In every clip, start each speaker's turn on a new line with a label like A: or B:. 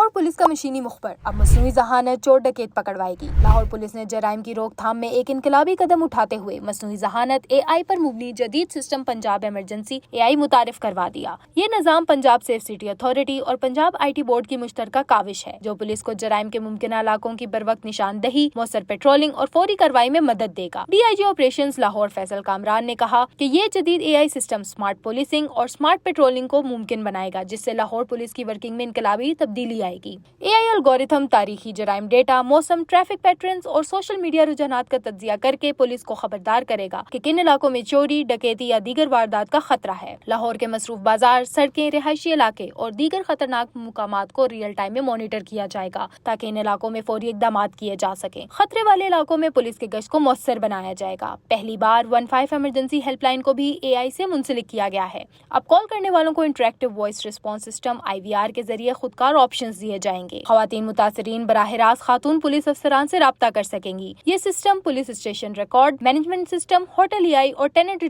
A: Lahore police کا مشینی مخبر اب مصنوعی ذہانت چور ڈکیت پکڑوائے گی۔ لاہور پولیس نے جرائم کی روک تھام میں ایک انقلابی قدم اٹھاتے ہوئے مصنوعی ذہانت AI پر مبنی جدید سسٹم پنجاب ایمرجنسی AI متعارف کروا دیا۔ یہ نظام پنجاب سیف سٹی اتھارٹی اور پنجاب IT بورڈ کی مشترکہ کاوش ہے جو پولیس کو جرائم کے ممکنہ علاقوں کی بروقت نشاندہی، مؤثر پیٹرولنگ اور فوری کارروائی میں مدد دے گا۔ DIG آپریشنز لاہور فیصل کامران نے کہا کہ یہ جدید AI سسٹم سمارٹ پولیسنگ اور سمارٹ پیٹرولنگ کو ممکن بنائے گا، جس سے لاہور پولیس کی ورکنگ میں انقلابی تبدیلی آئے گی۔ AI الگورتھم تاریخی جرائم ڈیٹا، موسم، ٹریفک پیٹرنز اور سوشل میڈیا رجحانات کا تجزیہ کر کے پولیس کو خبردار کرے گا کہ کن علاقوں میں چوری، ڈکیتی یا دیگر واردات کا خطرہ ہے۔ لاہور کے مصروف بازار، سڑکیں، رہائشی علاقے اور دیگر خطرناک مقامات کو ریئل ٹائم میں مانیٹر کیا جائے گا تاکہ ان علاقوں میں فوری اقدامات کیے جا سکیں۔ خطرے والے علاقوں میں پولیس کے گشت کو مؤثر بنایا جائے گا۔ پہلی بار 15 ایمرجنسی ہیلپ لائن کو بھی AI سے منسلک کیا گیا ہے۔ اب کال کرنے والوں کو interactive voice response system IVR کے ذریعے خودکار آپشنز دیے جائیں گے۔ خواتین متاثرین براہ راست خاتون پولیس افسران سے رابطہ کر سکیں گی۔ یہ system police station record management system, hotel EI اور ٹیننٹ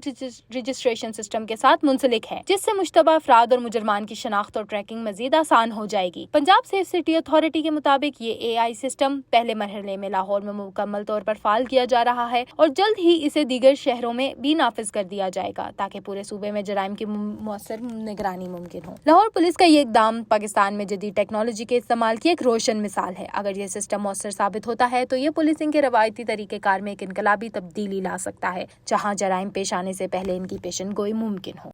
A: رجسٹریشن سسٹم کے ساتھ منسلک ہے، جس سے مشتبہ افراد اور مجرمان کی شناخت اور ٹریکنگ مزید آسان ہو جائے گی۔ پنجاب سیف سٹی اتھارٹی کے مطابق یہ AI سسٹم پہلے مرحلے میں لاہور میں مکمل طور پر فعال کیا جا رہا ہے اور جلد ہی اسے دیگر شہروں میں بھی نافذ کر دیا جائے گا تاکہ پورے صوبے میں جرائم کی مؤثر نگرانی ممکن ہو۔ لاہور پولیس کا یہ اقدام پاکستان میں جدید ٹیکنالوجی کے استعمال کی ایک روشن مثال ہے۔ اگر یہ سسٹم مؤثر ثابت ہوتا ہے تو یہ پولیسنگ کے روایتی طریقہ کار میں ایک انقلابی تبدیلی لا سکتا ہے، جہاں جرائم پیش آنے سے پہلے ان کی پیشن گوئی ممکن ہو۔